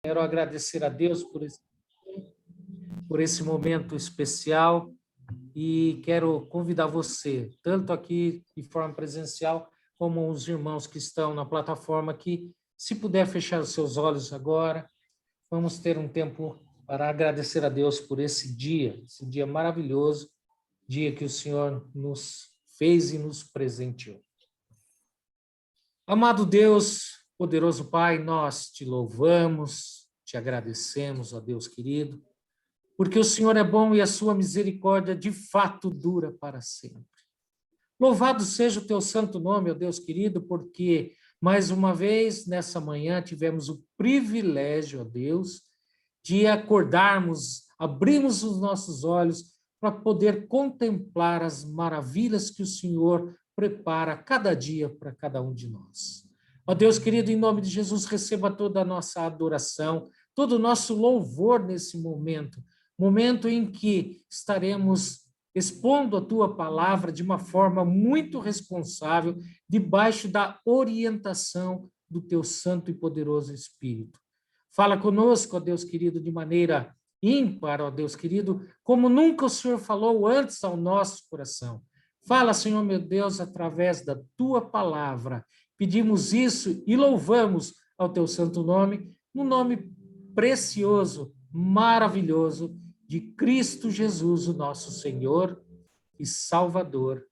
Quero agradecer a Deus por esse momento especial e quero convidar você, tanto aqui de forma presencial, como os irmãos que estão na plataforma aqui, se puder fechar os seus olhos agora, vamos ter um tempo para agradecer a Deus por esse dia maravilhoso, dia que o Senhor nos fez e nos presenteou. Amado Deus, poderoso Pai, nós te louvamos, te agradecemos, ó Deus querido, porque o Senhor é bom e a sua misericórdia de fato dura para sempre. Louvado seja o teu santo nome, ó Deus querido, porque mais uma vez nessa manhã tivemos o privilégio, ó Deus, de acordarmos, abrirmos os nossos olhos para poder contemplar as maravilhas que o Senhor prepara cada dia para cada um de nós. Ó Deus querido, em nome de Jesus, receba toda a nossa adoração, todo o nosso louvor nesse momento em que estaremos expondo a tua palavra de uma forma muito responsável, debaixo da orientação do teu santo e poderoso Espírito. Fala conosco, ó Deus querido, de maneira ímpar, ó Deus querido, como nunca o Senhor falou antes ao nosso coração. Fala, Senhor meu Deus, através da tua palavra. Pedimos isso e louvamos ao teu santo nome, no nome precioso, maravilhoso de Cristo Jesus, o nosso Senhor e Salvador.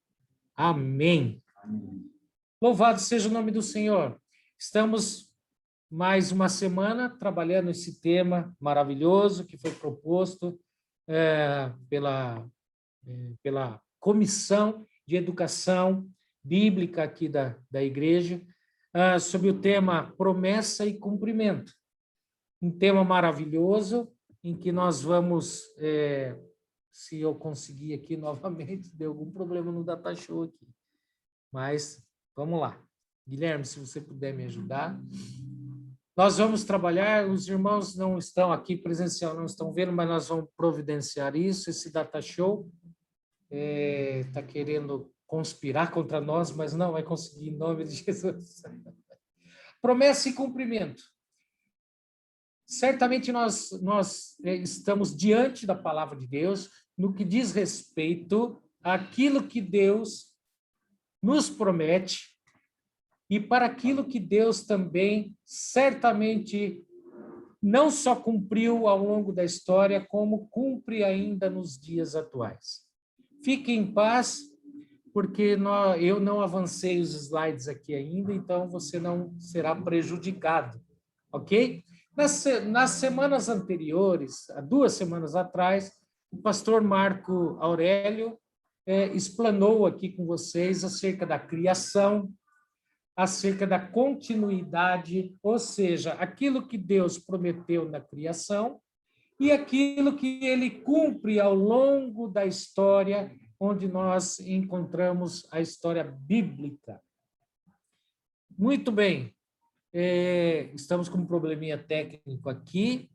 Amém. Amém. Louvado seja o nome do Senhor. Estamos mais uma semana trabalhando esse tema maravilhoso que foi proposto pela Comissão de Educação Bíblica aqui da igreja, sobre o tema Promessa e Cumprimento. Um tema maravilhoso, em que nós vamos, se eu conseguir aqui novamente, deu algum problema no data show aqui, mas vamos lá. Guilherme, se você puder me ajudar. Nós vamos trabalhar, os irmãos não estão aqui presencial, não estão vendo, mas nós vamos providenciar isso. Esse data show está querendo conspirar contra nós, mas não vai conseguir, em nome de Jesus. Promessa e cumprimento. Certamente nós estamos diante da palavra de Deus no que diz respeito àquilo que Deus nos promete e para aquilo que Deus também certamente não só cumpriu ao longo da história, como cumpre ainda nos dias atuais. Fique em paz, porque eu não avancei os slides aqui ainda, então você não será prejudicado, ok? Nas semanas anteriores, há 2 semanas atrás, o pastor Marco Aurélio explanou aqui com vocês acerca da criação, acerca da continuidade, ou seja, aquilo que Deus prometeu na criação e aquilo que ele cumpre ao longo da história, onde nós encontramos a história bíblica. Muito bem. Estamos com um probleminha técnico aqui.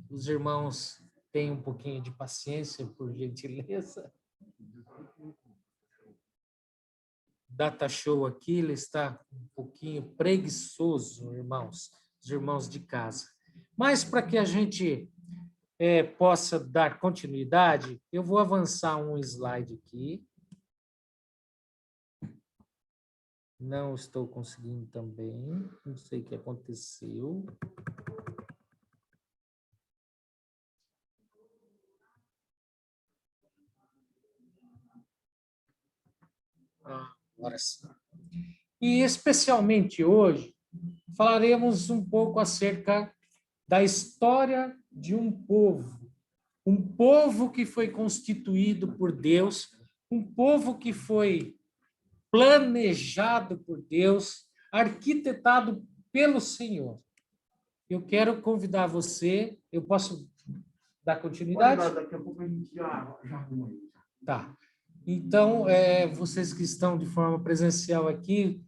Os irmãos têm um pouquinho de paciência, por gentileza. Data show aqui, ele está um pouquinho preguiçoso, irmãos, os irmãos de casa. Mas para que a gente possa dar continuidade, eu vou avançar um slide aqui. Não estou conseguindo também, não sei o que aconteceu. Agora sim. E especialmente hoje, falaremos um pouco acerca da história de um povo que foi constituído por Deus, um povo que foi planejado por Deus, arquitetado pelo Senhor. Eu quero convidar você, eu posso dar continuidade? Daqui a pouco a gente já arruma isso. Tá. Então, vocês que estão de forma presencial aqui,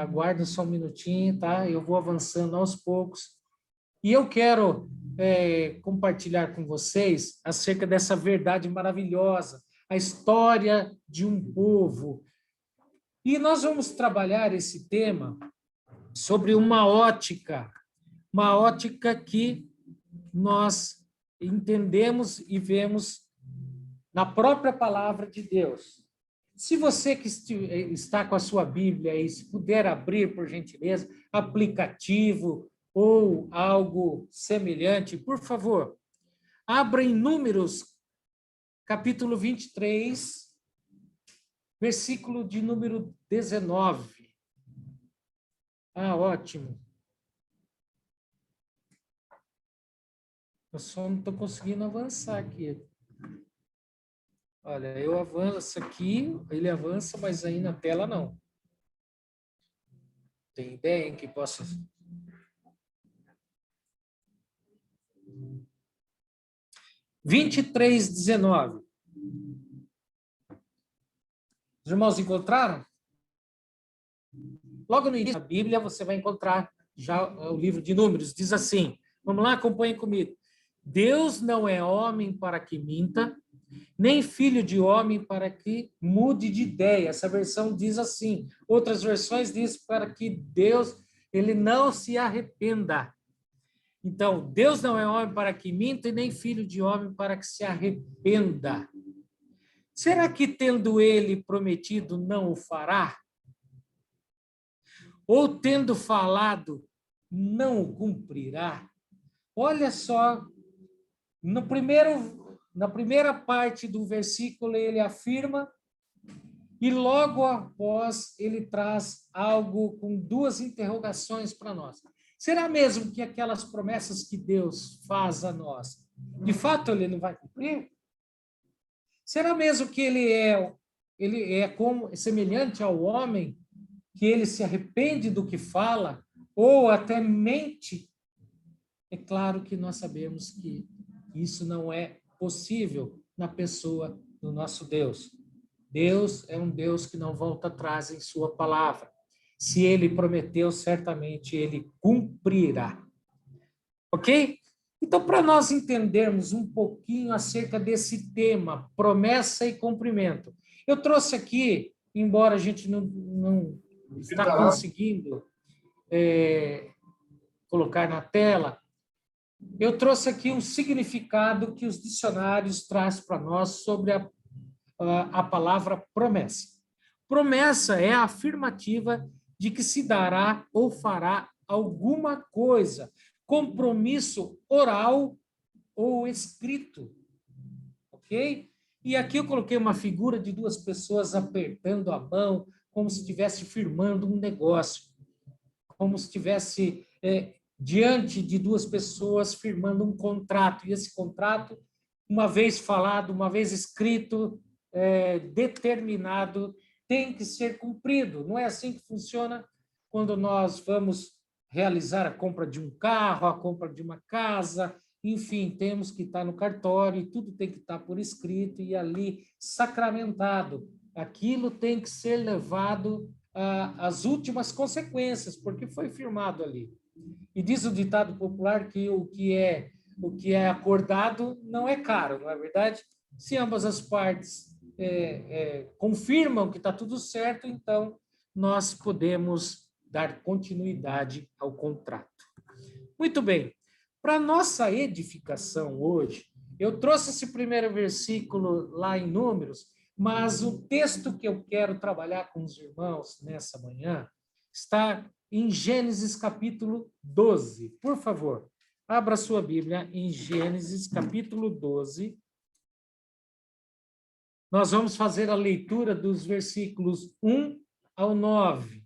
aguardem só um minutinho, tá? Eu vou avançando aos poucos. E eu quero compartilhar com vocês acerca dessa verdade maravilhosa, a história de um povo. E nós vamos trabalhar esse tema sobre uma ótica uma ótica que nós entendemos e vemos na própria palavra de Deus. Se você que está com a sua Bíblia aí, se puder abrir, por gentileza, aplicativo ou algo semelhante, por favor, abra em Números, capítulo 23, versículo de número 19. Ah, ótimo. Eu só não estou conseguindo avançar aqui. Olha, eu avanço aqui, ele avança, mas aí na tela não. Tem ideia em que possa... 23:19. Os irmãos encontraram? Logo no início da Bíblia, você vai encontrar já o livro de Números. Diz assim, vamos lá, acompanhe comigo. Deus não é homem para que minta, nem filho de homem para que mude de ideia. Essa versão diz assim. Outras versões diz para que Deus, ele não se arrependa. Então, Deus não é homem para que minta, e nem filho de homem para que se arrependa. Será que, tendo ele prometido, não o fará? Ou, tendo falado, não o cumprirá? Olha só, na primeira parte do versículo, ele afirma, e logo após ele traz algo com duas interrogações para nós. Será mesmo que aquelas promessas que Deus faz a nós, de fato ele não vai cumprir? Será mesmo que ele é como semelhante ao homem, que ele se arrepende do que fala, ou até mente? É claro que nós sabemos que isso não é possível na pessoa do nosso Deus. Deus é um Deus que não volta atrás em sua palavra. Se ele prometeu, certamente ele cumprirá. Ok? Então, para nós entendermos um pouquinho acerca desse tema, promessa e cumprimento, eu trouxe aqui, embora a gente não está conseguindo colocar na tela, eu trouxe aqui um significado que os dicionários trazem para nós sobre a palavra promessa. Promessa é a afirmativa de que se dará ou fará alguma coisa, compromisso oral ou escrito, ok? E aqui eu coloquei uma figura de duas pessoas apertando a mão, como se estivesse firmando um negócio, como se estivesse diante de duas pessoas firmando um contrato, e esse contrato, uma vez falado, uma vez escrito, determinado, tem que ser cumprido. Não é assim que funciona quando nós vamos realizar a compra de um carro, a compra de uma casa, enfim, temos que estar no cartório e tudo tem que estar por escrito e ali sacramentado. Aquilo tem que ser levado às últimas consequências, porque foi firmado ali. E diz o ditado popular que o que é acordado não é caro, não é verdade? Se ambas as partes confirmam que está tudo certo, então nós podemos dar continuidade ao contrato. Muito bem. Para nossa edificação hoje, eu trouxe esse primeiro versículo lá em Números, mas o texto que eu quero trabalhar com os irmãos nessa manhã está em Gênesis capítulo 12. Por favor, abra sua Bíblia em Gênesis capítulo 12. Nós vamos fazer a leitura dos versículos 1 ao 9,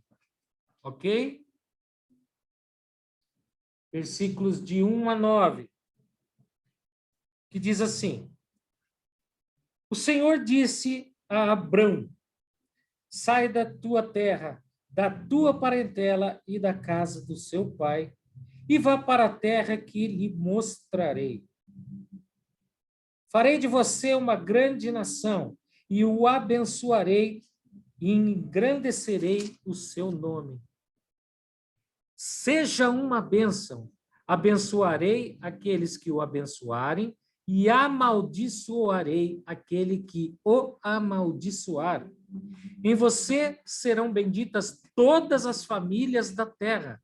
ok? Versículos de 1 a 9, que diz assim: O Senhor disse a Abrão: sai da tua terra, da tua parentela e da casa do seu pai, e vá para a terra que lhe mostrarei. Farei de você uma grande nação, e o abençoarei, e engrandecerei o seu nome. Seja uma bênção, abençoarei aqueles que o abençoarem, e amaldiçoarei aquele que o amaldiçoar. Em você serão benditas todas as famílias da terra.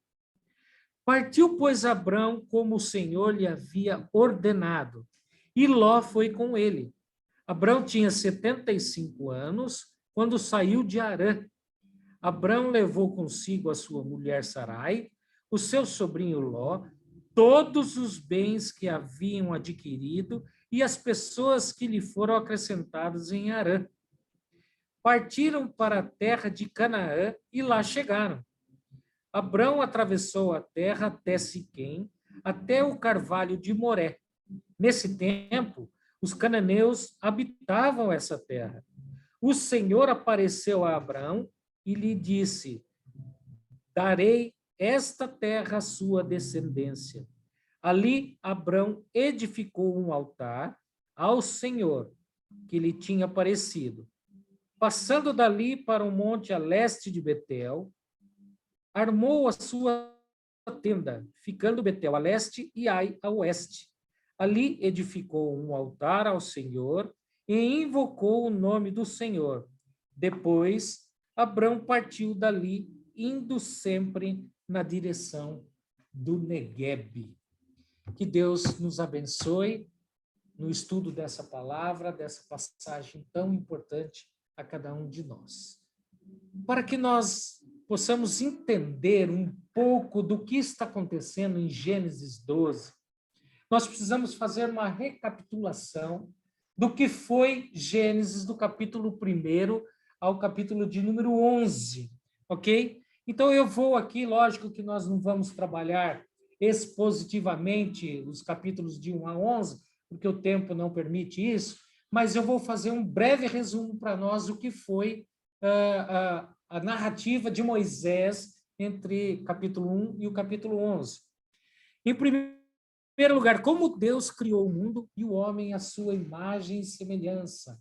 Partiu, pois, Abrão como o Senhor lhe havia ordenado, e Ló foi com ele. Abrão tinha 75 anos quando saiu de Harã. Abrão levou consigo a sua mulher Sarai, o seu sobrinho Ló, todos os bens que haviam adquirido e as pessoas que lhe foram acrescentadas em Harã. Partiram para a terra de Canaã e lá chegaram. Abrão atravessou a terra até Siquém, até o carvalho de Moré. Nesse tempo, os cananeus habitavam essa terra. O Senhor apareceu a Abrão e lhe disse: darei esta terra à sua descendência. Ali, Abrão edificou um altar ao Senhor, que lhe tinha aparecido. Passando dali para um monte a leste de Betel, armou a sua tenda, ficando Betel a leste e Ai a oeste. Ali edificou um altar ao Senhor e invocou o nome do Senhor. Depois, Abrão partiu dali, indo sempre na direção do Neguebe. Que Deus nos abençoe no estudo dessa palavra, dessa passagem tão importante a cada um de nós. Para que nós possamos entender um pouco do que está acontecendo em Gênesis 12, nós precisamos fazer uma recapitulação do que foi Gênesis, do capítulo 1 ao capítulo de número 11, ok? Então, eu vou aqui, lógico que nós não vamos trabalhar expositivamente os capítulos de 1 a 11, porque o tempo não permite isso, mas eu vou fazer um breve resumo para nós do que foi a narrativa de Moisés entre capítulo 1 e o capítulo 11. Em primeiro lugar, como Deus criou o mundo e o homem à sua imagem e semelhança.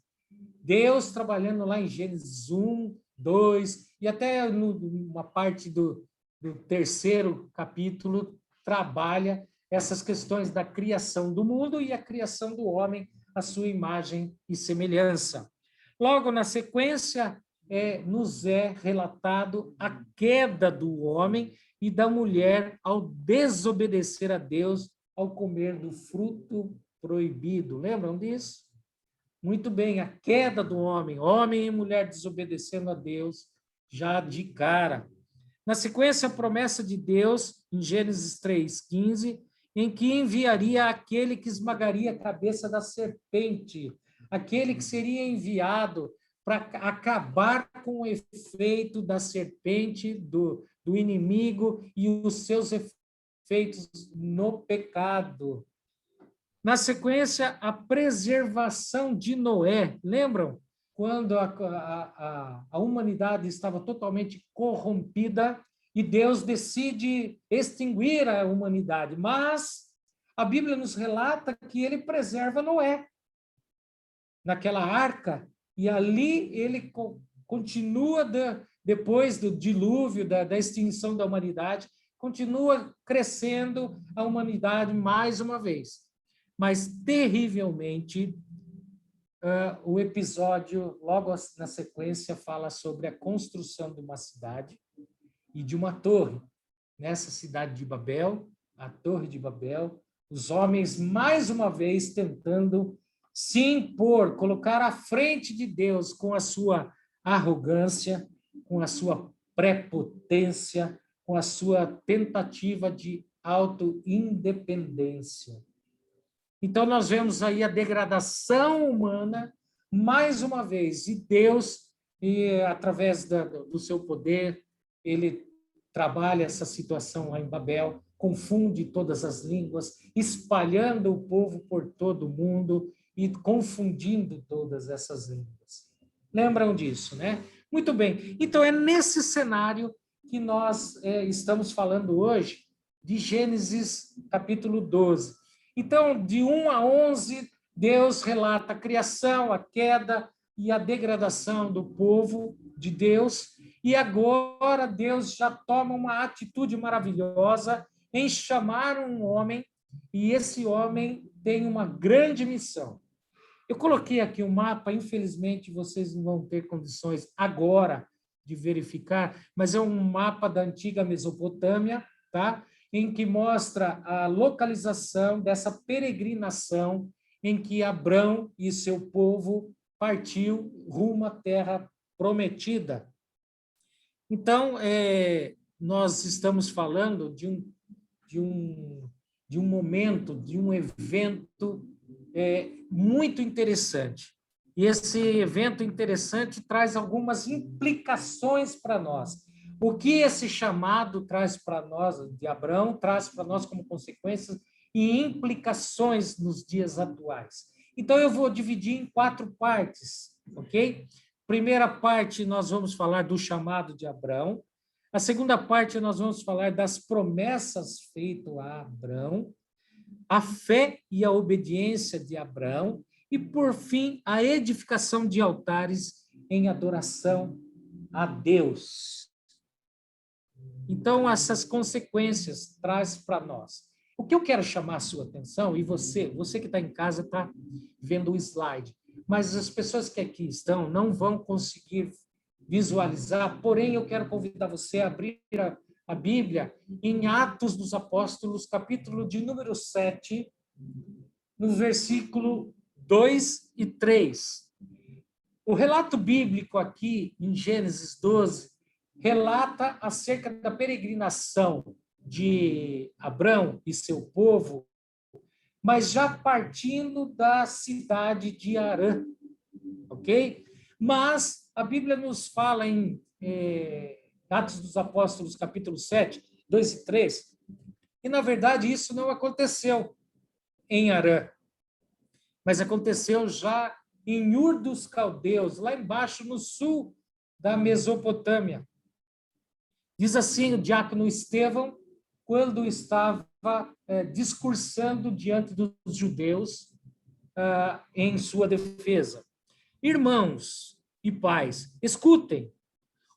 Deus trabalhando lá em Gênesis 1, 2, e até numa parte do terceiro capítulo, trabalha essas questões da criação do mundo e a criação do homem à sua imagem e semelhança. Logo, na sequência, nos é relatado a queda do homem e da mulher ao desobedecer a Deus, ao comer do fruto proibido. Lembram disso? Muito bem, a queda do homem e mulher desobedecendo a Deus, já de cara. Na sequência, a promessa de Deus, em Gênesis 3:15, em que enviaria aquele que esmagaria a cabeça da serpente, aquele que seria enviado para acabar com o efeito da serpente, do inimigo e os seus efeitos no pecado. Na sequência, a preservação de Noé. Lembram? Quando a humanidade estava totalmente corrompida e Deus decide extinguir a humanidade. Mas a Bíblia nos relata que ele preserva Noé naquela arca, e ali ele continua, depois do dilúvio, da extinção da humanidade, continua crescendo a humanidade mais uma vez. Mas, terrivelmente, o episódio, logo na sequência, fala sobre a construção de uma cidade e de uma torre. Nessa cidade de Babel, a Torre de Babel, os homens, mais uma vez, tentando se impor, colocar à frente de Deus com a sua arrogância, com a sua prepotência, com a sua tentativa de autoindependência. Então, nós vemos aí a degradação humana, mais uma vez, e Deus, através do seu poder, ele trabalha essa situação lá em Babel, confunde todas as línguas, espalhando o povo por todo o mundo e confundindo todas essas línguas. Lembram disso, né? Muito bem. Então, é nesse cenário que nós estamos falando hoje de Gênesis capítulo 12. Então, de 1 a 11, Deus relata a criação, a queda e a degradação do povo de Deus. E agora Deus já toma uma atitude maravilhosa em chamar um homem, e esse homem tem uma grande missão. Eu coloquei aqui um mapa, infelizmente vocês não vão ter condições agora de verificar, mas é um mapa da antiga Mesopotâmia, tá? em que mostra a localização dessa peregrinação em que Abrão e seu povo partiu rumo à terra prometida. Então, nós estamos falando de um momento, de um evento muito interessante. E esse evento interessante traz algumas implicações para nós. O que esse chamado traz para nós, de Abrão, traz para nós como consequências e implicações nos dias atuais. Então, eu vou dividir em 4 partes, ok? Primeira parte, nós vamos falar do chamado de Abrão. A segunda parte, nós vamos falar das promessas feitas a Abrão, a fé e a obediência de Abrão, e, por fim, a edificação de altares em adoração a Deus. Então, essas consequências traz para nós. O que eu quero chamar a sua atenção, e você que está em casa está vendo o slide, mas as pessoas que aqui estão não vão conseguir visualizar, porém eu quero convidar você a abrir a Bíblia em Atos dos Apóstolos, capítulo de número 7, no versículo 2 e 3. O relato bíblico aqui, em Gênesis 12, relata acerca da peregrinação de Abrão e seu povo, mas já partindo da cidade de Harã, ok? Mas a Bíblia nos fala em Atos dos Apóstolos, capítulo 7, 2 e 3, e, na verdade, isso não aconteceu em Harã, mas aconteceu já em Ur dos Caldeus, lá embaixo, no sul da Mesopotâmia. Diz assim o diácono Estevão, quando estava discursando diante dos judeus em sua defesa. Irmãos e pais, escutem.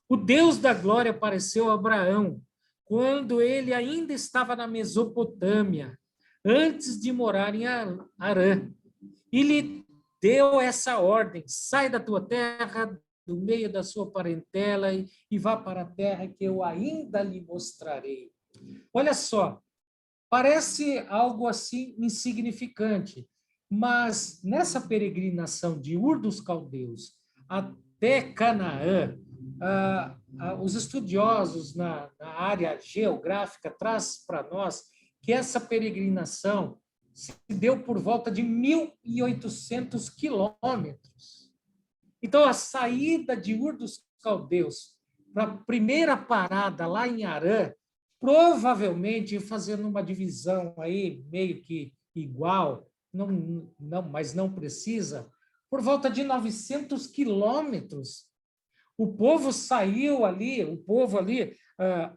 O Deus da glória apareceu a Abraão quando ele ainda estava na Mesopotâmia, antes de morar em Harã. E lhe deu essa ordem: sai da tua terra, do meio da sua parentela, e vá para a terra que eu ainda lhe mostrarei. Olha só, parece algo assim insignificante, mas nessa peregrinação de Ur dos Caldeus até Canaã, os estudiosos na área geográfica trazem para nós que essa peregrinação se deu por volta de 1.800 quilômetros. Então, a saída de Ur dos Caldeus para a primeira parada lá em Harã, provavelmente fazendo uma divisão aí meio que igual, mas não precisa, por volta de 900 quilômetros. O povo saiu ali,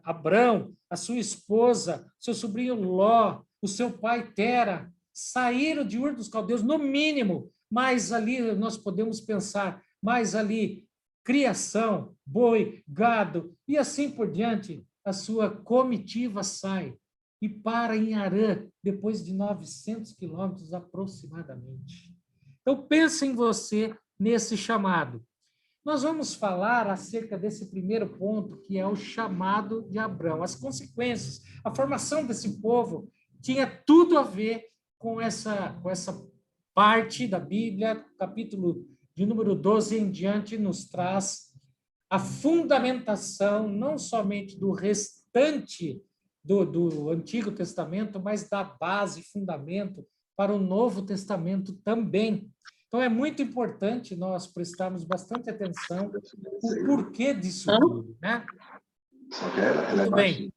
Abrão, a sua esposa, seu sobrinho Ló, o seu pai Tera, saíram de Ur dos Caldeus, no mínimo, mas ali nós podemos pensar, mais ali, criação, boi, gado, e assim por diante, a sua comitiva sai e para em Harã, depois de 900 quilômetros aproximadamente. Então, pense em você nesse chamado. Nós vamos falar acerca desse primeiro ponto, que é o chamado de Abrão, as consequências. A formação desse povo tinha tudo a ver com essa parte da Bíblia, capítulo de número 12 em diante, nos traz a fundamentação, não somente do restante do Antigo Testamento, mas da base, fundamento para o Novo Testamento também. Então, é muito importante nós prestarmos bastante atenção no porquê disso tudo, né? Muito bem.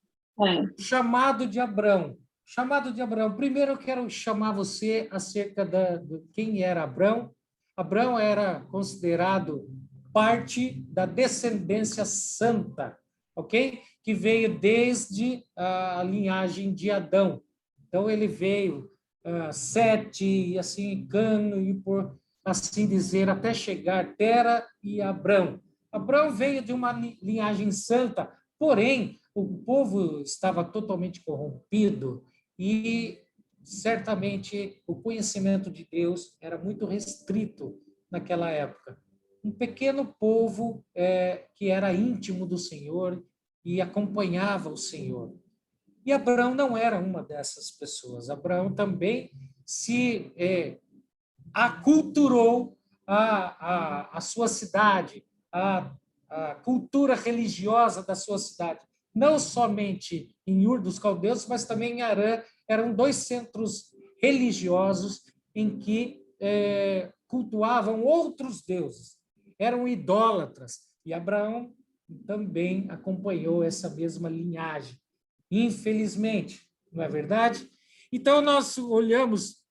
Chamado de Abrão. Chamado de Abrão. Primeiro, eu quero chamar você acerca de quem era Abrão. Abrão era considerado parte da descendência santa, ok? Que veio desde a linhagem de Adão. Então, ele veio Sete, e assim, Cano, e por assim dizer, até chegar Tera e Abrão. Abrão veio de uma linhagem santa, porém, o povo estava totalmente corrompido e, certamente, o conhecimento de Deus era muito restrito naquela época. Um pequeno povo que era íntimo do Senhor e acompanhava o Senhor. E Abraão não era uma dessas pessoas. Abraão também se aculturou a sua cidade, a cultura religiosa da sua cidade. Não somente em Ur dos Caldeus, mas também em Harã. Eram dois centros religiosos em que cultuavam outros deuses. Eram idólatras. E Abraão também acompanhou essa mesma linhagem. Infelizmente, não é verdade? Então, nós olhamos,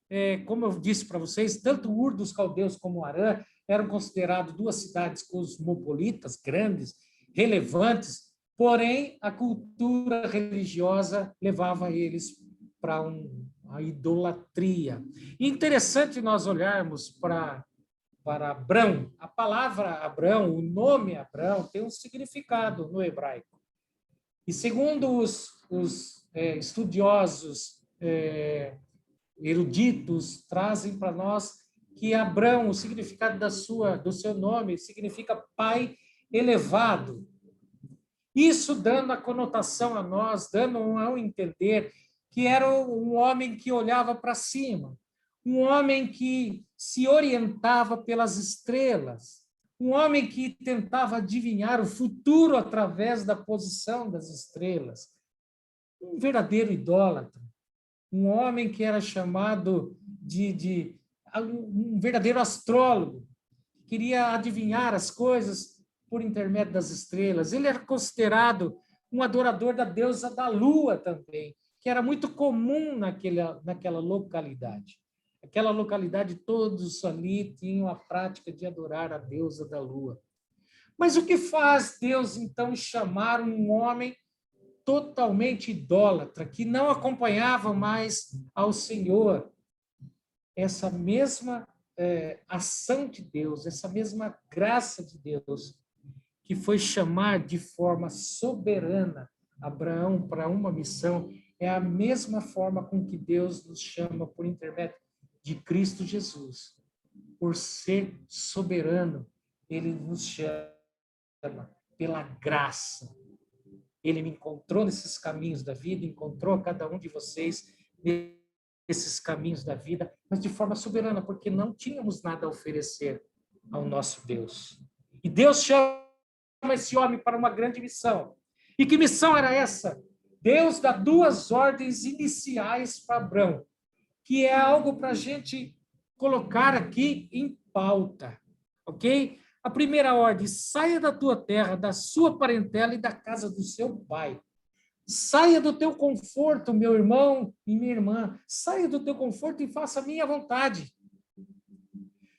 como eu disse para vocês, tanto Ur dos Caldeus como Harã eram considerados duas cidades cosmopolitas, grandes, relevantes, porém, a cultura religiosa levava eles para a idolatria. E interessante nós olharmos para Abrão. A palavra Abrão, o nome Abrão, tem um significado no hebraico. E segundo os estudiosos eruditos, trazem para nós que Abrão, o significado do seu nome, significa pai elevado. Isso dando a conotação a nós, dando ao entender que era um homem que olhava para cima, um homem que se orientava pelas estrelas, um homem que tentava adivinhar o futuro através da posição das estrelas. Um verdadeiro idólatra, um homem que era chamado de um verdadeiro astrólogo, queria adivinhar as coisas por intermédio das estrelas. Ele era considerado um adorador da deusa da lua também, que era muito comum naquela localidade. Aquela localidade, todos ali tinham a prática de adorar a deusa da lua. Mas o que faz Deus, então, chamar um homem totalmente idólatra, que não acompanhava mais ao Senhor? Essa mesma ação de Deus, essa mesma graça de Deus, que foi chamar de forma soberana Abraão para uma missão, é a mesma forma com que Deus nos chama por intermédio de Cristo Jesus. Por ser soberano, ele nos chama pela graça. Ele me encontrou nesses caminhos da vida, encontrou cada um de vocês nesses caminhos da vida, mas de forma soberana, porque não tínhamos nada a oferecer ao nosso Deus. E Deus chama esse homem para uma grande missão. E que missão era essa? Deus dá duas ordens iniciais para Abrão, que é algo para a gente colocar aqui em pauta, ok? A primeira ordem: saia da tua terra, da sua parentela e da casa do seu pai. Saia do teu conforto, meu irmão e minha irmã. Saia do teu conforto e faça a minha vontade.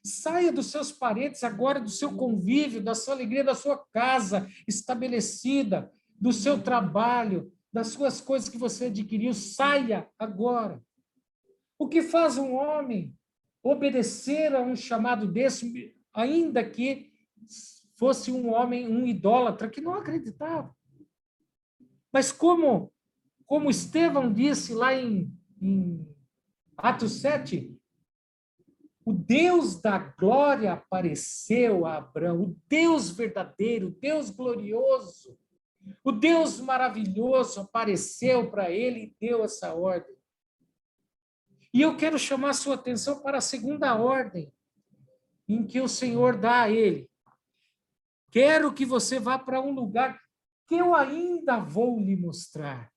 Saia dos seus parentes agora, do seu convívio, da sua alegria, da sua casa estabelecida, do seu trabalho, das suas coisas que você adquiriu. Saia agora. O que faz um homem obedecer a um chamado desse, ainda que fosse um homem, um idólatra, que não acreditava? Mas como Estevão disse lá em Atos 7, o Deus da glória apareceu a Abraão, o Deus verdadeiro, o Deus glorioso, o Deus maravilhoso apareceu para ele e deu essa ordem. E eu quero chamar a sua atenção para a segunda ordem, em que o Senhor dá a ele. Quero que você vá para um lugar que eu ainda vou lhe mostrar.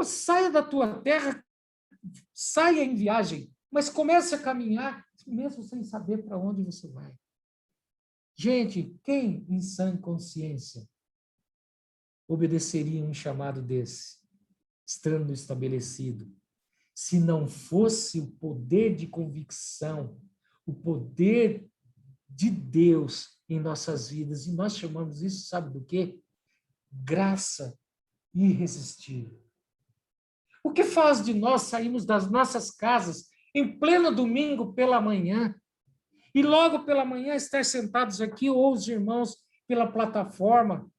Saia da tua terra, saia em viagem, mas comece a caminhar, mesmo sem saber para onde você vai. Gente, quem em sã consciência obedeceria um chamado desse, estando estabelecido, se não fosse o poder de convicção, o poder de Deus em nossas vidas? E nós chamamos isso, sabe do quê? Graça irresistível. O que faz de nós sairmos das nossas casas em pleno domingo pela manhã e logo pela manhã estar sentados aqui, ou os irmãos pela plataforma,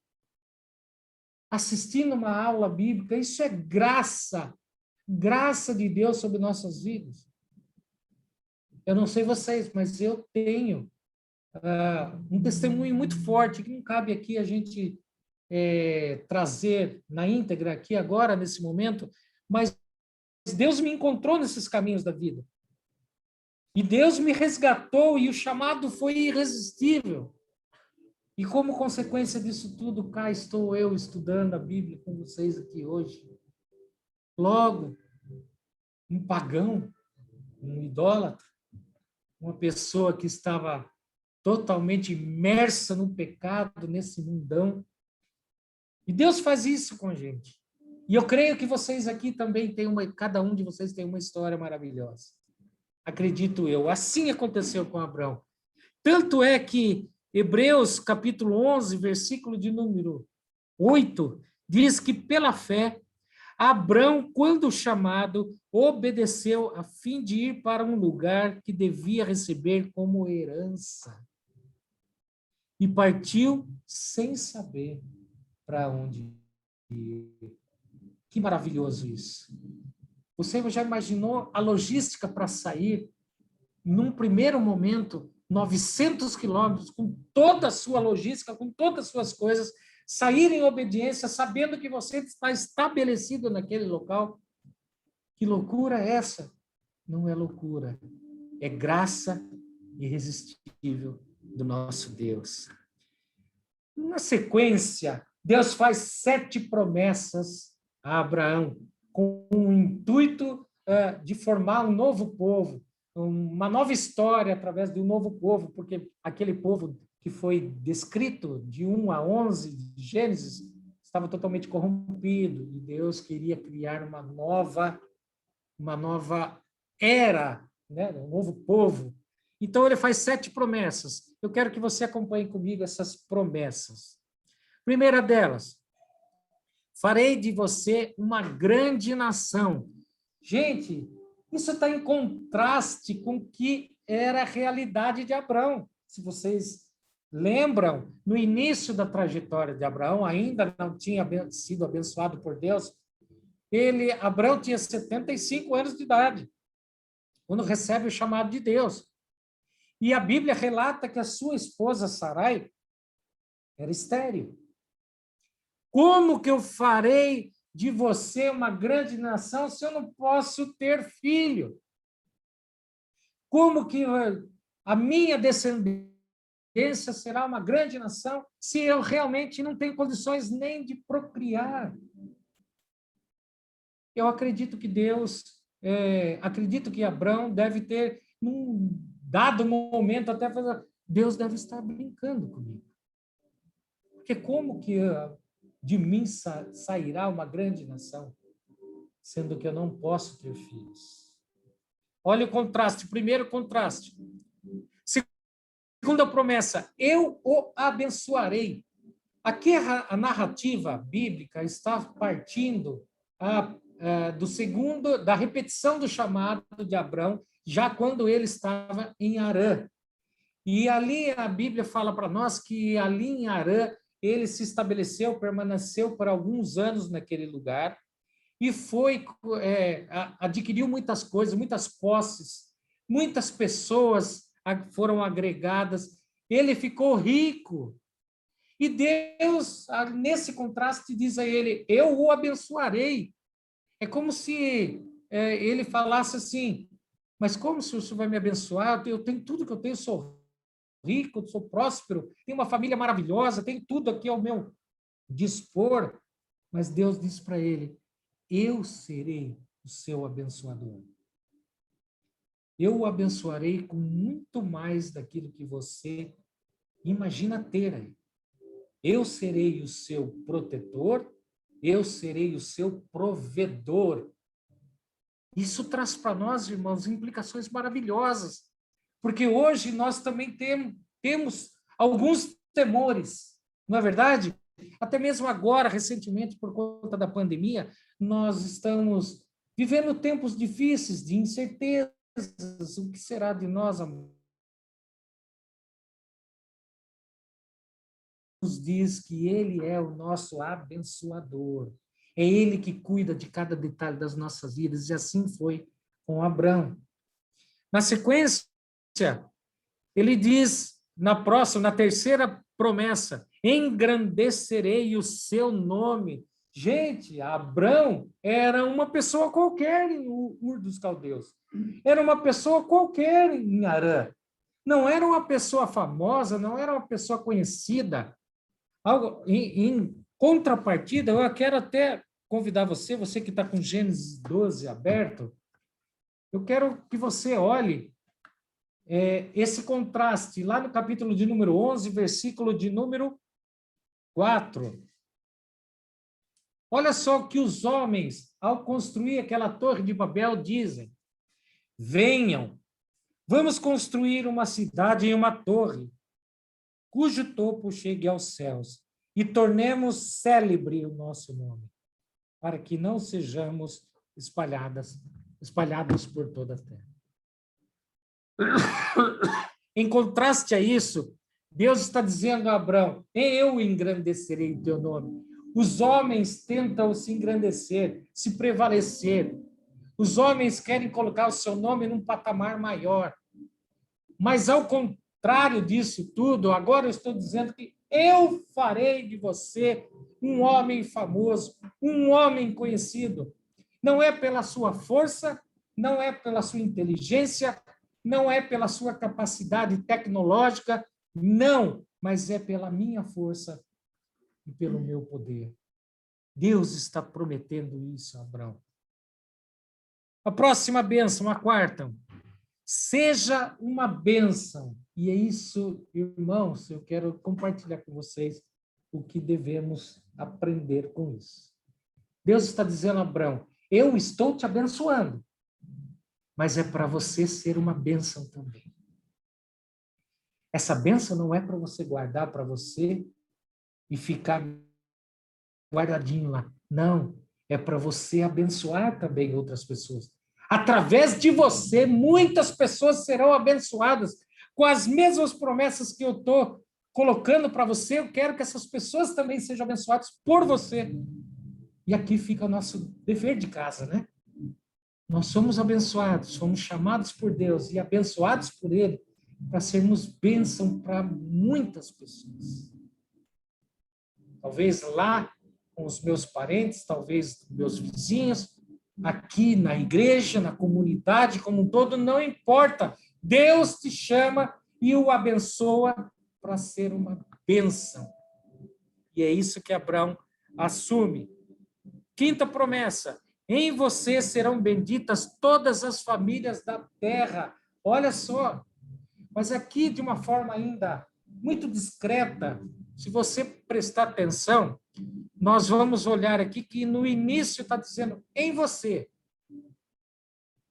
assistindo uma aula bíblica? Isso é graça de Deus sobre nossas vidas. Eu não sei vocês, mas eu tenho um testemunho muito forte, que não cabe aqui a gente trazer na íntegra aqui agora, nesse momento, mas Deus me encontrou nesses caminhos da vida. E Deus me resgatou e o chamado foi irresistível. E como consequência disso tudo, cá estou eu estudando a Bíblia com vocês aqui hoje. Logo, um pagão, um idólatra, uma pessoa que estava totalmente imersa no pecado, nesse mundão. E Deus faz isso com a gente. E eu creio que vocês aqui também têm cada um de vocês tem uma história maravilhosa. Acredito eu. Assim aconteceu com Abraão. Tanto é que Hebreus, capítulo 11, versículo de número 8, diz que pela fé, Abraão, quando chamado, obedeceu a fim de ir para um lugar que devia receber como herança. E partiu sem saber para onde ir. Que maravilhoso isso. Você já imaginou a logística para sair, num primeiro momento, 900 quilômetros, com toda a sua logística, com todas as suas coisas, sair em obediência, sabendo que você está estabelecido naquele local? Que loucura é essa? Não é loucura, é graça irresistível do nosso Deus. Na sequência, Deus faz 7 promessas a Abraão, com o intuito de formar um novo povo, uma nova história através de um novo povo, porque aquele povo que foi descrito de 1 a 11 de Gênesis estava totalmente corrompido, e Deus queria criar uma nova era, né? Um novo povo. Então, ele faz 7 promessas. Eu quero que você acompanhe comigo essas promessas. Primeira delas, farei de você uma grande nação. Gente, isso está em contraste com o que era a realidade de Abraão. Se vocês lembram, no início da trajetória de Abraão, ainda não tinha sido abençoado por Deus, Abraão tinha 75 anos de idade, quando recebe o chamado de Deus. E a Bíblia relata que a sua esposa, Sarai, era estéril. Como que eu farei de você uma grande nação se eu não posso ter filho? Como que a minha descendência será uma grande nação se eu realmente não tenho condições nem de procriar? Eu acredito que acredito que Abraão deve ter, num dado momento, até fazer, Deus deve estar brincando comigo. Porque como que de mim sairá uma grande nação, sendo que eu não posso ter filhos? Olha o contraste. Primeiro contraste. Segunda promessa, eu o abençoarei. Aqui a narrativa bíblica está partindo da repetição do chamado de Abraão, já quando ele estava em Harã. E ali a Bíblia fala para nós que ali em Harã ele se estabeleceu, permaneceu por alguns anos naquele lugar e adquiriu muitas coisas, muitas posses, muitas pessoas foram agregadas, ele ficou rico. E Deus, nesse contraste, diz a ele, eu o abençoarei. É como se ele falasse assim, mas como se o Senhor vai me abençoar? Eu tenho tudo que eu tenho, sou rico, sou próspero, tenho uma família maravilhosa, tenho tudo aqui ao meu dispor. Mas Deus disse para ele, eu serei o seu abençoador. Eu o abençoarei com muito mais daquilo que você imagina ter aí. Eu serei o seu protetor, eu serei o seu provedor. Isso traz para nós, irmãos, implicações maravilhosas, porque hoje nós também temos alguns temores, não é verdade? Até mesmo agora, recentemente, por conta da pandemia, nós estamos vivendo tempos difíceis, de incertezas. O que será de nós, amor? Nos diz que Ele é o nosso abençoador. É Ele que cuida de cada detalhe das nossas vidas, e assim foi com Abraão. Na sequência, ele diz, na terceira promessa, engrandecerei o seu nome. Gente, Abrão era uma pessoa qualquer em Ur dos Caldeus. Era uma pessoa qualquer em Harã. Não era uma pessoa famosa, não era uma pessoa conhecida. Em contrapartida, eu quero até convidar você que está com Gênesis 12 aberto, eu quero que você olhe esse contraste lá no capítulo de número 11, versículo de número 4. Olha só o que os homens, ao construir aquela torre de Babel, dizem: venham, vamos construir uma cidade em uma torre, cujo topo chegue aos céus, e tornemos célebre o nosso nome, para que não sejamos espalhados por toda a terra. Em contraste a isso, Deus está dizendo a Abraão: eu engrandecerei o teu nome. Os homens tentam se engrandecer, se prevalecer. Os homens querem colocar o seu nome num patamar maior. Mas, ao contrário disso tudo, agora eu estou dizendo que eu farei de você um homem famoso, um homem conhecido. Não é pela sua força, não é pela sua inteligência, não é pela sua capacidade tecnológica, não, mas é pela minha força e pelo meu poder. Deus está prometendo isso a Abraão. A próxima bênção, a quarta. Seja uma bênção. E é isso, irmãos, eu quero compartilhar com vocês o que devemos aprender com isso. Deus está dizendo a Abraão: eu estou te abençoando, mas é para você ser uma bênção também. Essa bênção não é para você guardar para você e ficar guardadinho lá. Não, é para você abençoar também outras pessoas. Através de você, muitas pessoas serão abençoadas com as mesmas promessas que eu estou colocando para você. Eu quero que essas pessoas também sejam abençoadas por você. E aqui fica o nosso dever de casa, né? Nós somos abençoados, somos chamados por Deus e abençoados por Ele para sermos bênção para muitas pessoas. Talvez lá com os meus parentes, talvez meus vizinhos, aqui na igreja, na comunidade como um todo, não importa. Deus te chama e o abençoa para ser uma bênção. E é isso que Abraão assume. Quinta promessa: em você serão benditas todas as famílias da terra. Olha só, mas aqui de uma forma ainda muito discreta, se você prestar atenção, nós vamos olhar aqui que no início está dizendo em você.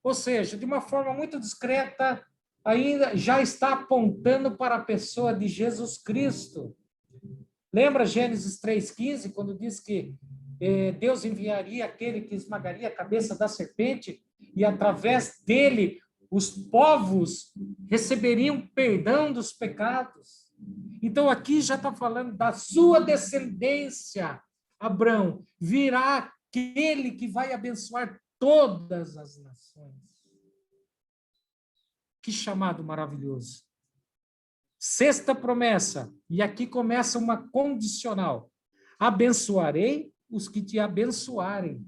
Ou seja, de uma forma muito discreta, ainda já está apontando para a pessoa de Jesus Cristo. Lembra Gênesis 3,15, quando diz que Deus enviaria aquele que esmagaria a cabeça da serpente e através dele os povos receberiam perdão dos pecados? Então aqui já está falando da sua descendência, Abraão, virá aquele que vai abençoar todas as nações. Que chamado maravilhoso. Sexta promessa, e aqui começa uma condicional: abençoarei os que te abençoarem.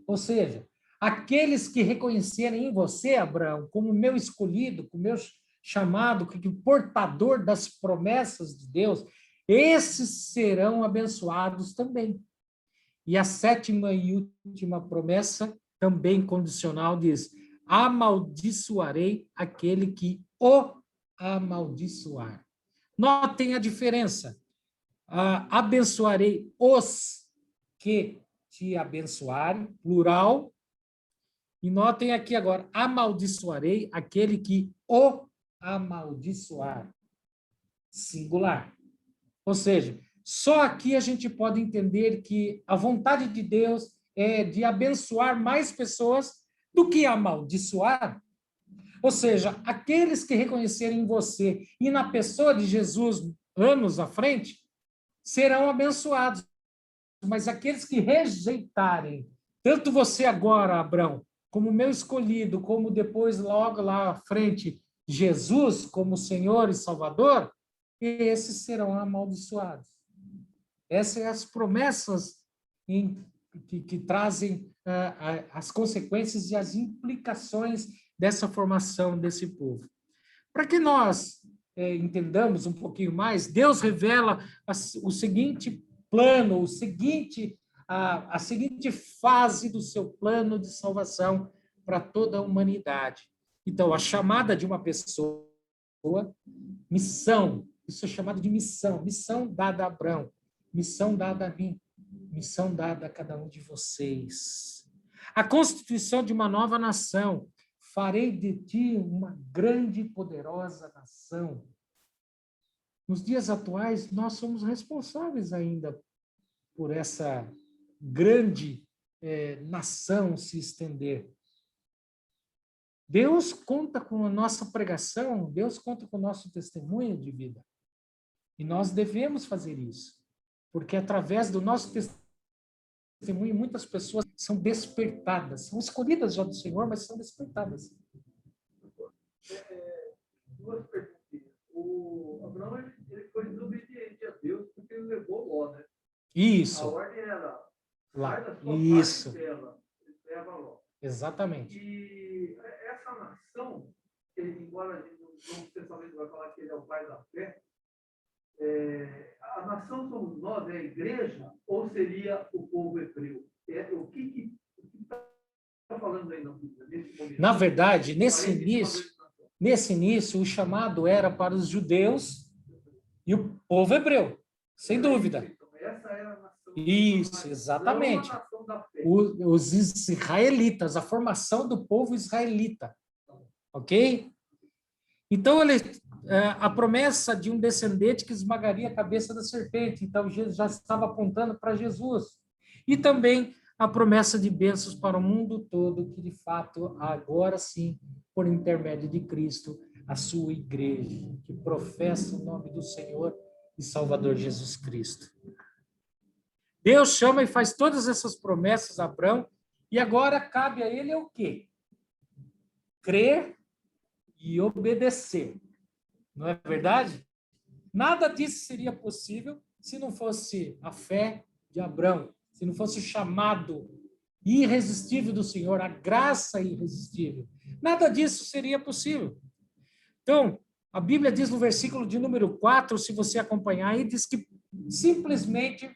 Ou seja, aqueles que reconhecerem em você, Abraão, como meu escolhido, como meu chamado, como portador das promessas de Deus, esses serão abençoados também. E a sétima e última promessa, também condicional, diz: amaldiçoarei aquele que o amaldiçoar. Notem a diferença. Abençoarei os que te abençoarem, plural. E notem aqui agora: amaldiçoarei aquele que o amaldiçoar, singular. Ou seja, só aqui a gente pode entender que a vontade de Deus é de abençoar mais pessoas do que amaldiçoar. Ou seja, aqueles que reconhecerem em você e na pessoa de Jesus anos à frente serão abençoados. Mas aqueles que rejeitarem, tanto você agora, Abraão, como meu escolhido, como depois, logo lá à frente, Jesus como Senhor e Salvador, e esses serão amaldiçoados. Essas são as promessas que trazem as consequências e as implicações dessa formação desse povo. Para que nós entendamos um pouquinho mais, Deus revela o seguinte plano, a seguinte fase do seu plano de salvação para toda a humanidade. Então, a chamada de uma pessoa, missão, isso é chamado de missão dada a Abraão, missão dada a mim, missão dada a cada um de vocês. A constituição de uma nova nação, farei de ti uma grande e poderosa nação. Nos dias atuais, nós somos responsáveis ainda por essa grande nação se estender. Deus conta com a nossa pregação, Deus conta com o nosso testemunho de vida. E nós devemos fazer isso, porque através do nosso testemunho, muitas pessoas são despertadas, são escolhidas já do Senhor, mas são despertadas. Duas perguntas. O Abraão ele foi desobediente a Deus porque ele levou Ló, né? Isso. A ordem era Lá. sai da sua Isso. parte dela, ele leva Ló. Exatamente. E essa nação, embora a gente no Novo Testamento vai falar que ele é o pai da fé, a nação somos nós, é a igreja, ou seria o povo hebreu? O que está falando aí nesse momento? Na verdade, nesse início, o chamado era para os judeus e o povo hebreu, sem dúvida. Essa era a nação. Isso, exatamente. Não a nação da fé. Os israelitas, a formação do povo israelita. Ok? Então, a promessa de um descendente que esmagaria a cabeça da serpente. Então, Jesus já estava apontando para Jesus. E também a promessa de bênçãos para o mundo todo, que de fato, agora sim, por intermédio de Cristo, a sua igreja, que professa o nome do Senhor e Salvador Jesus Cristo. Deus chama e faz todas essas promessas a Abraão, e agora cabe a ele o quê? Crer e obedecer. Não é verdade? Nada disso seria possível se não fosse a fé de Abraão, se não fosse o chamado irresistível do Senhor, a graça irresistível. Nada disso seria possível. Então, a Bíblia diz no versículo de número 4, se você acompanhar aí, diz que simplesmente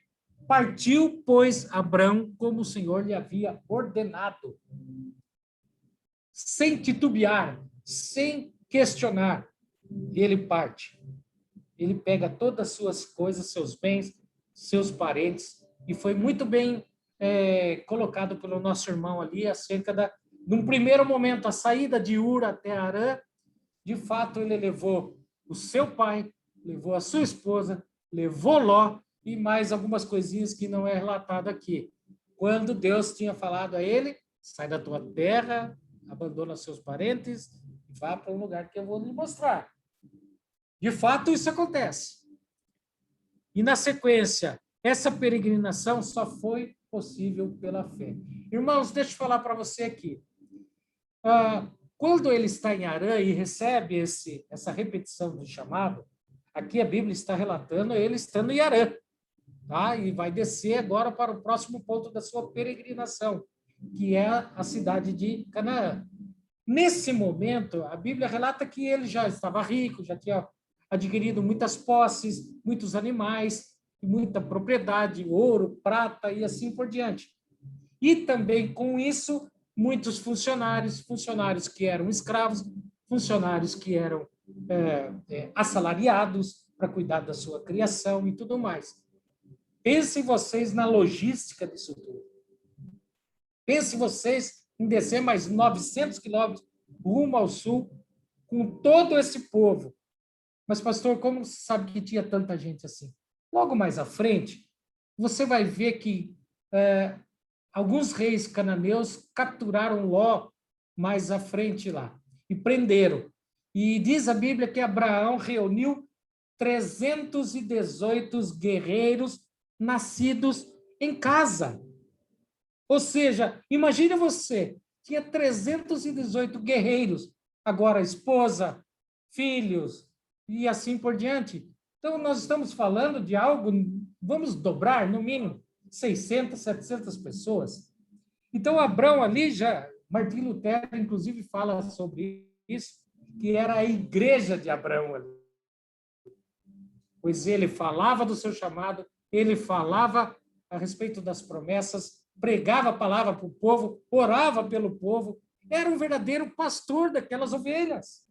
partiu, pois, Abraão como o Senhor lhe havia ordenado, sem titubear, sem questionar. Ele parte. Ele pega todas as suas coisas, seus bens, seus parentes, e foi muito bem colocado pelo nosso irmão ali, acerca num primeiro momento, a saída de Ur até Harã. De fato, ele levou o seu pai, levou a sua esposa, levou Ló, e mais algumas coisinhas que não é relatado aqui. Quando Deus tinha falado a ele, sai da tua terra, abandona seus parentes, e vá para um lugar que eu vou lhe mostrar. De fato, isso acontece. E, na sequência, essa peregrinação só foi possível pela fé. Irmãos, deixa eu falar para você aqui. Quando ele está em Harã e recebe essa repetição do chamado, aqui a Bíblia está relatando ele estando em Harã, tá? E vai descer agora para o próximo ponto da sua peregrinação, que é a cidade de Canaã. Nesse momento, a Bíblia relata que ele já estava rico, já tinha adquirido muitas posses, muitos animais, muita propriedade, ouro, prata e assim por diante. E também, com isso, muitos funcionários que eram escravos, funcionários que eram assalariados para cuidar da sua criação e tudo mais. Pensem vocês na logística disso tudo. Pensem vocês em descer mais 900 quilômetros rumo ao sul, com todo esse povo. Mas, pastor, como você sabe que tinha tanta gente assim? Logo mais à frente, você vai ver que alguns reis cananeus capturaram Ló mais à frente lá e prenderam. E diz a Bíblia que Abraão reuniu 318 guerreiros nascidos em casa. Ou seja, imagine você, tinha 318 guerreiros, agora esposa, filhos e assim por diante. Então, nós estamos falando de algo, vamos dobrar, no mínimo, 600, 700 pessoas. Então, Abrão ali já, Martim Lutero, inclusive, fala sobre isso, que era a igreja de Abrão ali. Pois ele falava do seu chamado, ele falava a respeito das promessas, pregava a palavra para o povo, orava pelo povo, era um verdadeiro pastor daquelas ovelhas.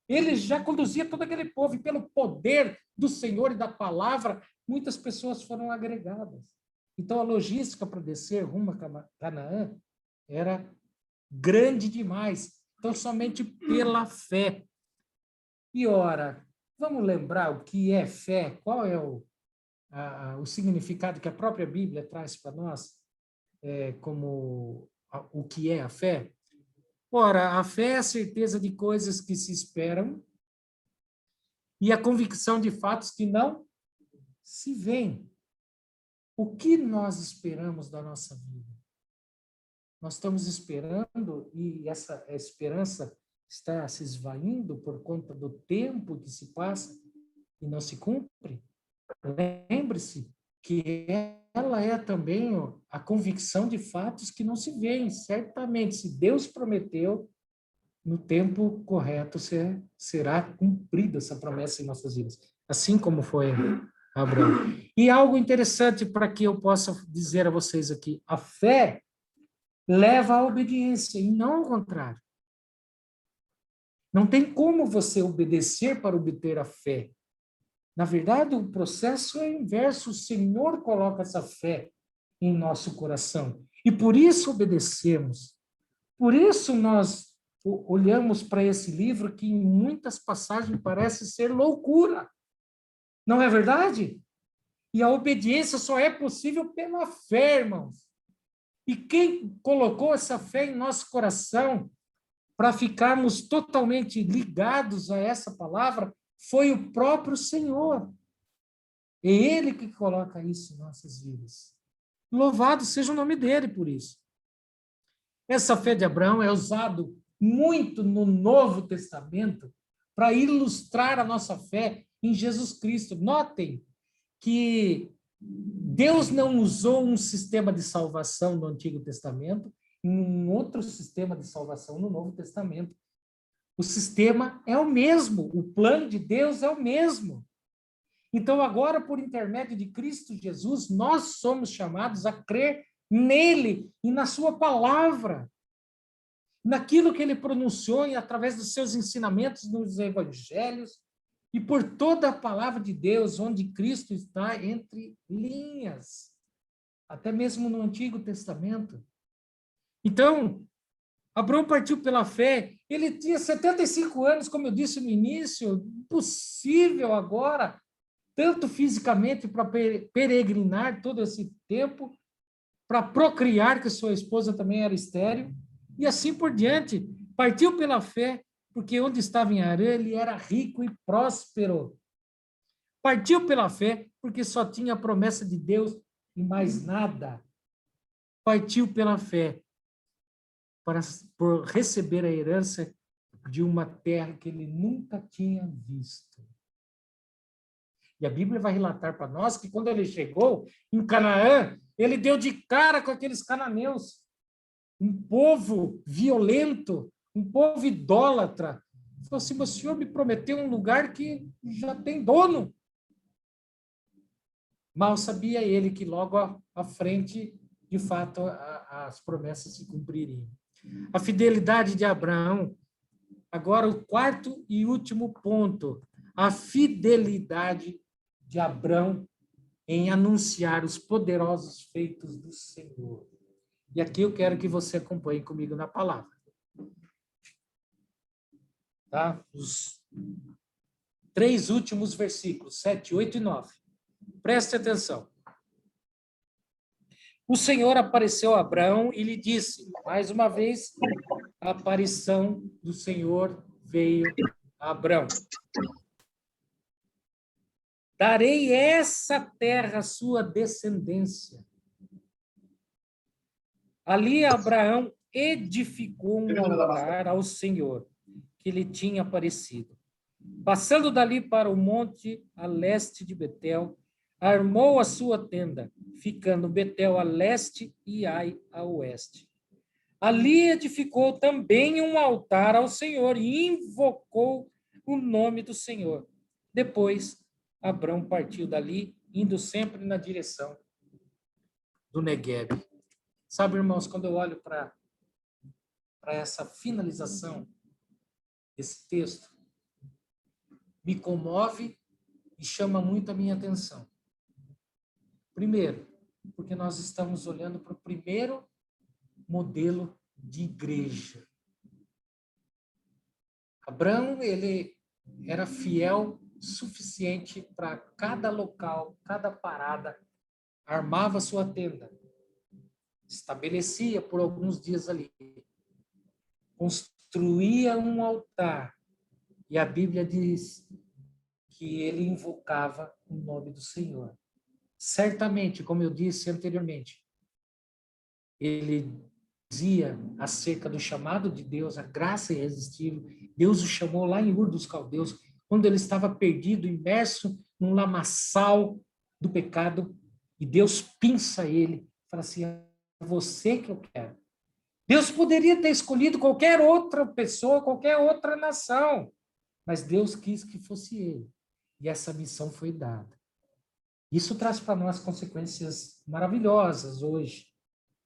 Ele já conduzia todo aquele povo, e pelo poder do Senhor e da palavra, muitas pessoas foram agregadas. Então, a logística para descer rumo a Canaã era grande demais. Então, somente pela fé. E, ora, vamos lembrar o que é fé? Qual é o significado que a própria Bíblia traz para nós, como o que é a fé? Ora, a fé é a certeza de coisas que se esperam e a convicção de fatos que não se veem. O que nós esperamos da nossa vida? Nós estamos esperando e essa esperança está se esvaindo por conta do tempo que se passa e não se cumpre? Lembre-se que ela é também a convicção de fatos que não se veem. Certamente, se Deus prometeu, no tempo correto será cumprida essa promessa em nossas vidas, assim como foi Abraão. E algo interessante para que eu possa dizer a vocês aqui: a fé leva à obediência e não ao contrário. Não tem como você obedecer para obter a fé. Na verdade, o processo é inverso. O Senhor coloca essa fé em nosso coração. E por isso obedecemos. Por isso nós olhamos para esse livro que em muitas passagens parece ser loucura. Não é verdade? E a obediência só é possível pela fé, irmãos. E quem colocou essa fé em nosso coração para ficarmos totalmente ligados a essa palavra foi o próprio Senhor. É Ele que coloca isso em nossas vidas. Louvado seja o nome dele por isso. Essa fé de Abraão é usado muito no Novo Testamento para ilustrar a nossa fé em Jesus Cristo. Notem que Deus não usou um sistema de salvação no Antigo Testamento em um outro sistema de salvação no Novo Testamento. O sistema é o mesmo, o plano de Deus é o mesmo. Então, agora, por intermédio de Cristo Jesus, nós somos chamados a crer nele e na sua palavra, naquilo que ele pronunciou e através dos seus ensinamentos nos evangelhos e por toda a palavra de Deus, onde Cristo está entre linhas, até mesmo no Antigo Testamento. Então, Abraão partiu pela fé, ele tinha 75 anos, como eu disse no início, impossível agora, tanto fisicamente para peregrinar todo esse tempo, para procriar, que sua esposa também era estéril, e assim por diante. Partiu pela fé, porque onde estava em Harã, ele era rico e próspero. Partiu pela fé, porque só tinha a promessa de Deus e mais nada. Partiu pela fé, por receber a herança de uma terra que ele nunca tinha visto. E a Bíblia vai relatar para nós que quando ele chegou em Canaã, ele deu de cara com aqueles cananeus, um povo violento, um povo idólatra. Ele falou assim: mas o Senhor me prometeu um lugar que já tem dono. Mal sabia ele que logo à frente, de fato, as promessas se cumpririam. A fidelidade de Abraão. Agora, o quarto e último ponto. A fidelidade de Abraão em anunciar os poderosos feitos do Senhor. E aqui eu quero que você acompanhe comigo na palavra. Tá? Os 3 últimos versículos, 7, 8 e 9. Preste atenção. O Senhor apareceu a Abraão e lhe disse, mais uma vez, a aparição do Senhor veio a Abraão. Darei essa terra à sua descendência. Ali Abraão edificou um altar ao Senhor, que lhe tinha aparecido. Passando dali para o monte a leste de Betel, armou a sua tenda, ficando Betel a leste e Ai a oeste. Ali edificou também um altar ao Senhor e invocou o nome do Senhor. Depois, Abrão partiu dali, indo sempre na direção do Negueb. Sabe, irmãos, quando eu olho para essa finalização desse texto, me comove e chama muito a minha atenção. Primeiro, porque nós estamos olhando para o primeiro modelo de igreja. Abraão, ele era fiel suficiente para cada local, cada parada, armava sua tenda, estabelecia por alguns dias ali, construía um altar, e a Bíblia diz que ele invocava o nome do Senhor. Certamente, como eu disse anteriormente, ele dizia acerca do chamado de Deus, a graça irresistível. Deus o chamou lá em Ur dos Caldeus, quando ele estava perdido, imerso num lamaçal do pecado, e Deus pinça ele, fala assim, é você que eu quero. Deus poderia ter escolhido qualquer outra pessoa, qualquer outra nação, mas Deus quis que fosse ele, e essa missão foi dada. Isso traz para nós consequências maravilhosas hoje,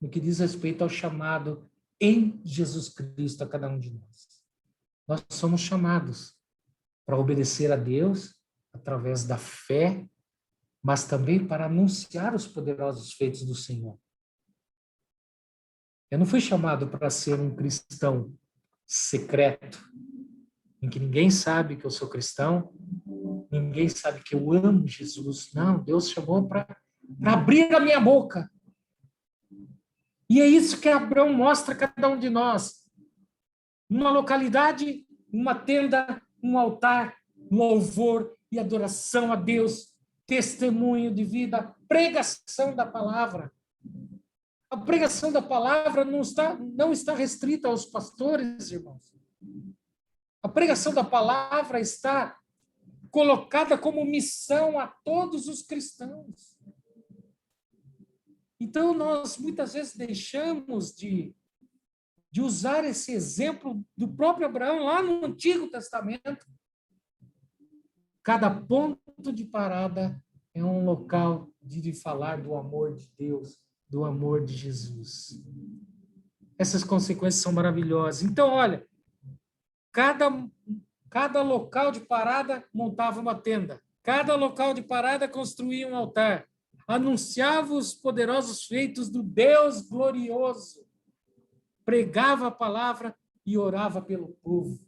no que diz respeito ao chamado em Jesus Cristo a cada um de nós. Nós somos chamados para obedecer a Deus através da fé, mas também para anunciar os poderosos feitos do Senhor. Eu não fui chamado para ser um cristão secreto, em que ninguém sabe que eu sou cristão, ninguém sabe que eu amo Jesus. Não, Deus chamou para abrir a minha boca. E é isso que Abraão mostra a cada um de nós. Uma localidade, uma tenda, um altar, um louvor e adoração a Deus, testemunho de vida, pregação da palavra. A pregação da palavra não está restrita aos pastores, irmãos. A pregação da palavra está colocada como missão a todos os cristãos. Então, nós muitas vezes deixamos de usar esse exemplo do próprio Abraão lá no Antigo Testamento. Cada ponto de parada é um local de falar do amor de Deus, do amor de Jesus. Essas consequências são maravilhosas. Então, olha, cada local de parada montava uma tenda. Cada local de parada construía um altar. Anunciava os poderosos feitos do Deus glorioso. Pregava a palavra e orava pelo povo.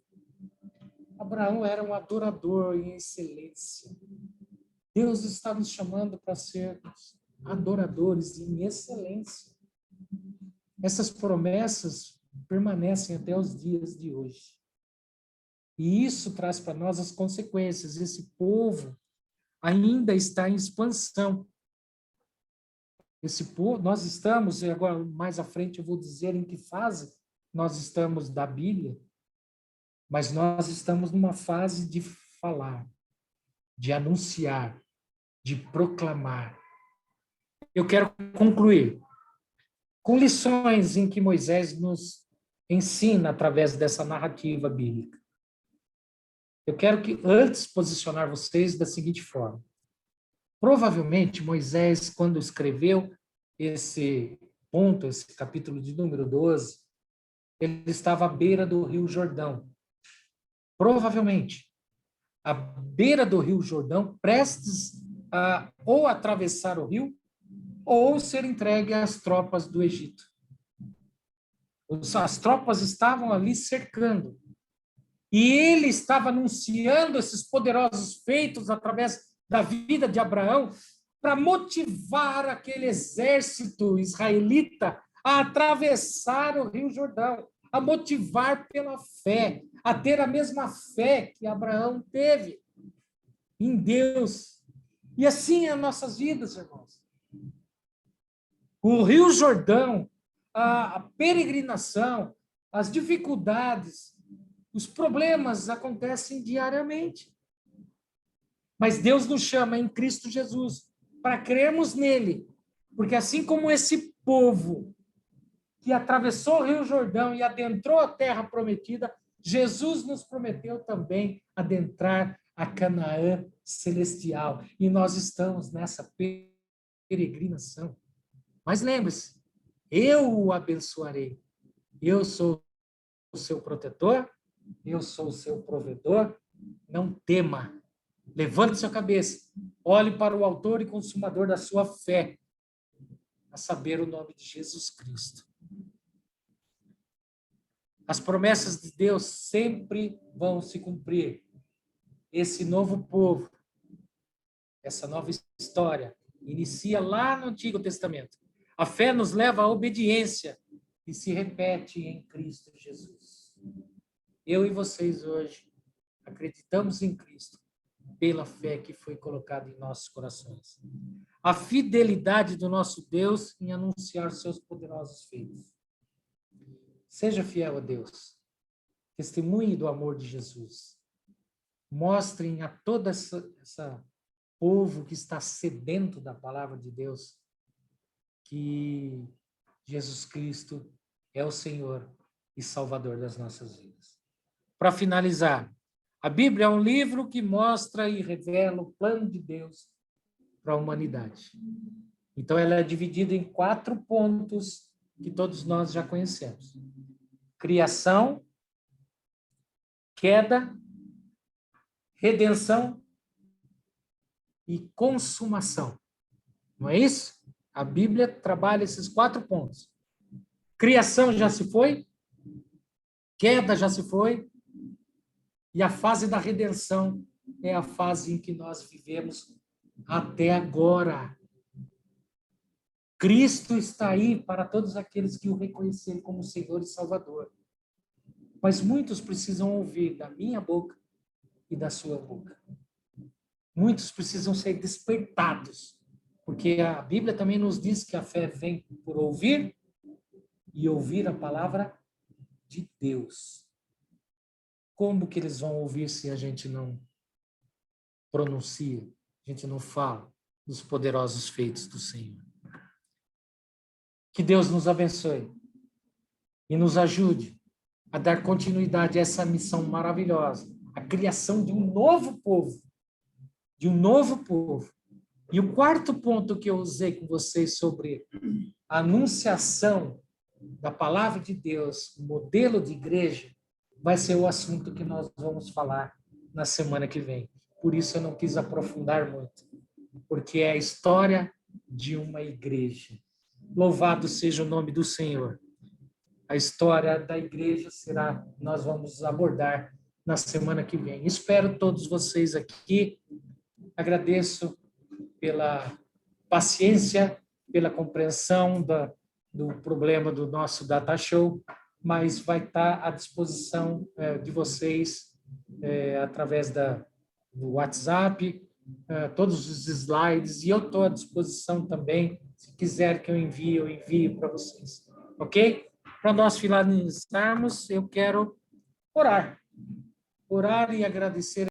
Abraão era um adorador em excelência. Deus está nos chamando para sermos adoradores em excelência. Essas promessas permanecem até os dias de hoje. E isso traz para nós as consequências. Esse povo ainda está em expansão. Esse povo, nós estamos, e agora mais à frente eu vou dizer em que fase nós estamos da Bíblia, mas nós estamos numa fase de falar, de anunciar, de proclamar. Eu quero concluir com lições em que Moisés nos ensina através dessa narrativa bíblica. Eu quero que antes posicionar vocês da seguinte forma. Provavelmente Moisés, quando escreveu esse ponto, esse capítulo de número 12, ele estava à beira do Rio Jordão. Provavelmente, à beira do Rio Jordão, prestes a ou atravessar o rio, ou ser entregue às tropas do Egito. As tropas estavam ali cercando. E ele estava anunciando esses poderosos feitos através da vida de Abraão para motivar aquele exército israelita a atravessar o Rio Jordão, a motivar pela fé, a ter a mesma fé que Abraão teve em Deus. E assim é as nossas vidas, irmãos. O Rio Jordão, a peregrinação, as dificuldades, Os problemas acontecem diariamente. Mas Deus nos chama em Cristo Jesus para crermos nele. Porque assim como esse povo que atravessou o Rio Jordão e adentrou a terra prometida, Jesus nos prometeu também adentrar a Canaã celestial. E nós estamos nessa peregrinação. Mas lembre-se, eu o abençoarei. Eu sou o seu protetor, eu sou o seu provedor. Não tema. Levante sua cabeça. Olhe para o autor e consumador da sua fé, a saber, o nome de Jesus Cristo. As promessas de Deus sempre vão se cumprir. Esse novo povo, essa nova história, inicia lá no Antigo Testamento. A fé nos leva à obediência e se repete em Cristo Jesus. Eu e vocês hoje acreditamos em Cristo pela fé que foi colocada em nossos corações. A fidelidade do nosso Deus em anunciar seus poderosos feitos. Seja fiel a Deus. Testemunhe do amor de Jesus. Mostrem a toda essa povo que está sedento da palavra de Deus que Jesus Cristo é o Senhor e Salvador das nossas vidas. Para finalizar, a Bíblia é um livro que mostra e revela o plano de Deus para a humanidade. Então, ela é dividida em 4 pontos que todos nós já conhecemos. Criação, queda, redenção e consumação. Não é isso? A Bíblia trabalha esses 4 pontos. Criação já se foi, queda já se foi, e a fase da redenção é a fase em que nós vivemos até agora. Cristo está aí para todos aqueles que o reconhecerem como Senhor e Salvador. Mas muitos precisam ouvir da minha boca e da sua boca. Muitos precisam ser despertados, porque a Bíblia também nos diz que a fé vem por ouvir e ouvir a palavra de Deus. Como que eles vão ouvir se a gente não pronuncia, a gente não fala dos poderosos feitos do Senhor? Que Deus nos abençoe e nos ajude a dar continuidade a essa missão maravilhosa, a criação de um novo povo, de um novo povo. E o 4º ponto que eu usei com vocês sobre a anunciação da palavra de Deus, modelo de igreja, vai ser o assunto que nós vamos falar na semana que vem. Por isso eu não quis aprofundar muito, porque é a história de uma igreja. Louvado seja o nome do Senhor. A história da igreja nós vamos abordar na semana que vem. Espero todos vocês aqui. Agradeço pela paciência, pela compreensão do problema do nosso data show, mas vai estar à disposição de vocês através do WhatsApp, todos os slides, e eu estou à disposição também, se quiser que eu envio para vocês, ok? Para nós finalizarmos, eu quero orar e agradecer